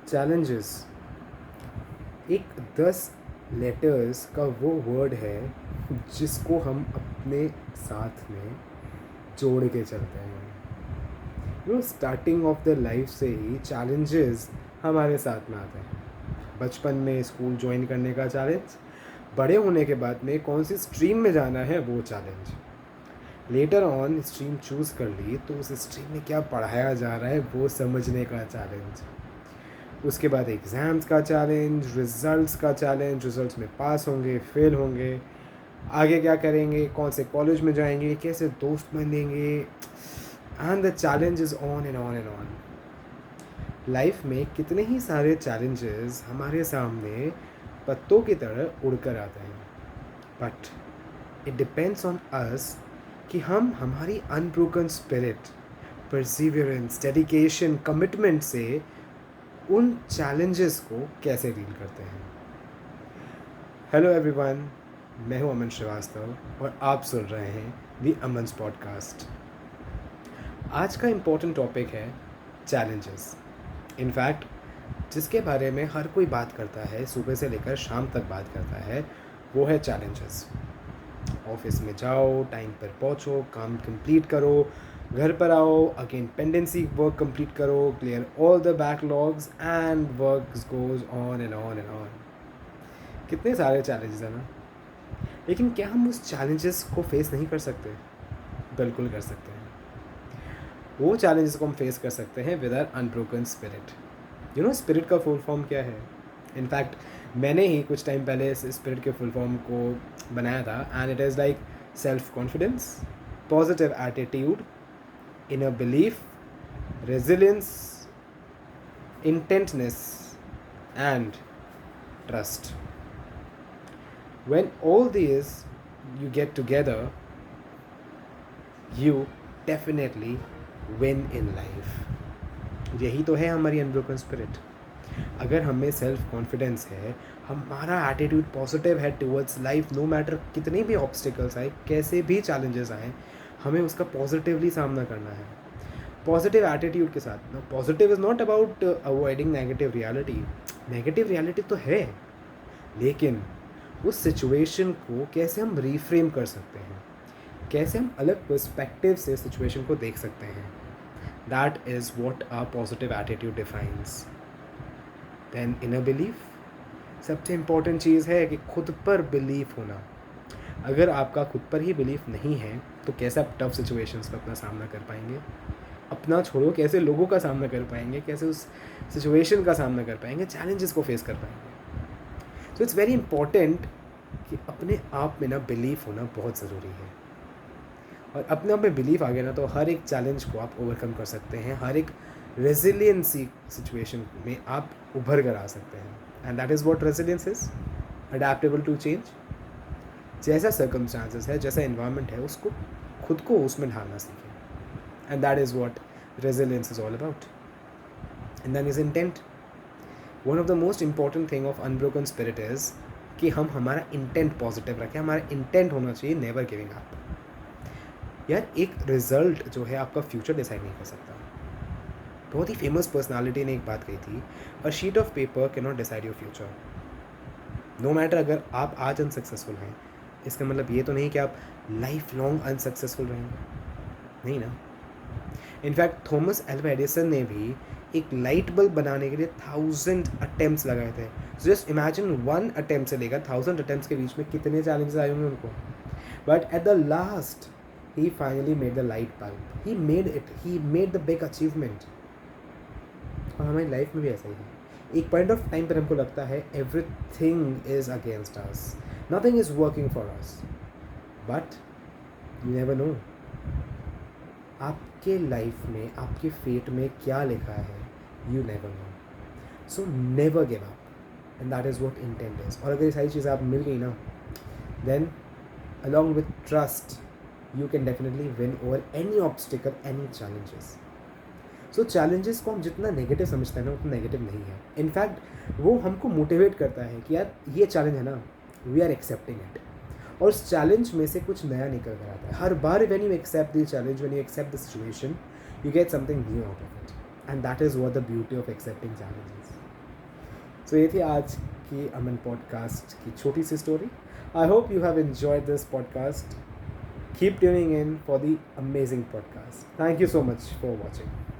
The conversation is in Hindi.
चैलेंजेस एक 10 लेटर्स का वो वर्ड है जिसको हम अपने साथ में जोड़ के चलते हैं। स्टार्टिंग ऑफ द लाइफ से ही चैलेंजेस हमारे साथ में आते हैं। बचपन में स्कूल ज्वाइन करने का चैलेंज, बड़े होने के बाद में कौन सी स्ट्रीम में जाना है वो challenge, later on stream choose कर ली तो उस स्ट्रीम में क्या पढ़ाया जा रहा है वो समझने का चैलेंज, उसके बाद एग्ज़ाम्स का चैलेंज, रिज़ल्ट्स का चैलेंज, रिज़ल्ट्स में पास होंगे फेल होंगे, आगे क्या करेंगे, कौन से कॉलेज में जाएंगे, कैसे दोस्त बनेंगे, and the challenge is on and on and on. Life में कितने ही सारे चैलेंजेस हमारे सामने पत्तों की तरह उड़कर आते हैं, but it depends on us कि हम हमारी unbroken spirit, Perseverance, dedication, commitment से उन चैलेंजेस को कैसे डील करते हैं। हेलो एवरीवन, मैं हूं अमन श्रीवास्तव और आप सुन रहे हैं दी अमन्स पॉडकास्ट। आज का इम्पोर्टेंट टॉपिक है चैलेंजेस। इनफैक्ट जिसके बारे में हर कोई बात करता है, सुबह से लेकर शाम तक बात करता है, वो है चैलेंजेस। ऑफिस में जाओ, टाइम पर पहुंचो, काम कंप्लीट करो, घर पर आओ, अगेन पेंडेंसी वर्क कंप्लीट करो, clear all the backlogs and work goes on and on and on. कितने सारे चैलेंजेस हैं ना, लेकिन क्या हम उस चैलेंजेस को फेस नहीं कर सकते? बिल्कुल कर सकते हैं। वो चैलेंजेस को हम फेस कर सकते हैं with our unbroken spirit. Spirit का फुल फॉर्म क्या है? इनफैक्ट मैंने ही कुछ टाइम पहले इस स्पिरिट के फुल फॉर्म को बनाया था, and it is like self confidence, positive attitude, inner belief, resilience, intentness and trust. When all these you get together, you definitely win in life. यही तो है हमारी अनब्रोकन स्पिरिट। अगर हमें सेल्फ कॉन्फिडेंस है, हमारा एटीट्यूड पॉजिटिव है टुवर्ड्स लाइफ, नो मैटर कितने भी ऑब्स्टिकल्स आए, कैसे भी चैलेंजेस आए, हमें उसका पॉजिटिवली सामना करना है, पॉजिटिव एटीट्यूड के साथ। Positive is not about avoiding negative reality. Negative reality तो है, लेकिन उस सिचुएशन को कैसे हम रीफ्रेम कर सकते हैं, कैसे हम अलग पर्सपेक्टिव से सिचुएशन को देख सकते हैं, that is what our positive attitude defines. Then inner belief, सबसे इम्पॉर्टेंट चीज़ है कि खुद पर बिलीफ होना। अगर आपका खुद पर ही बिलीफ नहीं है तो कैसे आप टफ सिचुएशंस का अपना सामना कर पाएंगे? अपना छोड़ो, कैसे लोगों का सामना कर पाएंगे, कैसे उस सिचुएशन का सामना कर पाएंगे, चैलेंजेस को फेस कर पाएंगे। सो इट्स वेरी इंपॉर्टेंट कि अपने आप में ना बिलीफ होना बहुत ज़रूरी है, और अपने आप में बिलीफ आ गया ना तो हर एक चैलेंज को आप ओवरकम कर सकते हैं, हर एक रेजिलियंसी सिचुएशन में आप उभर कर आ सकते हैं। And that is what resilience is, adaptable to change. जैसा सर्कमस्टांसेस है, जैसा इन्वायरमेंट है, उसको खुद को उसमें ढालना सीखें। And that is what resilience is all about. And then is intent. One of the most important thing of unbroken spirit is कि हम हमारा इंटेंट पॉजिटिव रखें। हमारा इंटेंट होना चाहिए नेवर गिविंग अप। यार, एक रिजल्ट जो है आपका फ्यूचर डिसाइड नहीं कर सकता। बहुत ही फेमस पर्सनालिटी ने एक बात कही थी, a sheet of paper cannot decide your future. No matter अगर आप आज अनसक्सेसफुल हैं, इसका मतलब ये तो नहीं कि आप लाइफ लॉन्ग अनसक्सेसफुल रहेंगे, नहीं ना। इनफैक्ट थॉमस एल्वा एडिसन ने भी एक लाइट बल्ब बनाने के लिए 1000 अटेम्प्ट्स लगाए थे। सो जस्ट इमेजिन 1 अटेम्प्ट से लेकर 1000 अटेम्प्ट्स के बीच में कितने चैलेंजेस आए होंगे उनको। But at the last he finally made the light bulb, he made it, he made the big achievement. और हमारी लाइफ में भी ऐसा ही है। एक पॉइंट ऑफ टाइम पर हमको लगता है everything is against us, nothing is working for us, but you never know आपके लाइफ में, आपके फेट में क्या लिखा है, you never know. So never give up, and that is what intent is. और अगर ये सारी चीज़ें आप मिल गई ना, then along with trust you can definitely win over any obstacle, any challenges. So challenges को हम जितना नेगेटिव समझते हैं ना, उतना नेगेटिव नहीं है। इनफैक्ट वो हमको मोटिवेट करता है कि यार ये चैलेंज है ना, वी आर एक्सेप्टिंग इट, और उस चैलेंज में से कुछ नया निकल कर आता है। हर बार when you accept the challenge, when you accept the situation, you get something new out of it, and that is what the beauty of accepting challenges. So ये थी आज की अमन पॉडकास्ट की छोटी सी story. I hope you have enjoyed this podcast. Keep tuning in for the amazing podcast. Thank you so much for watching.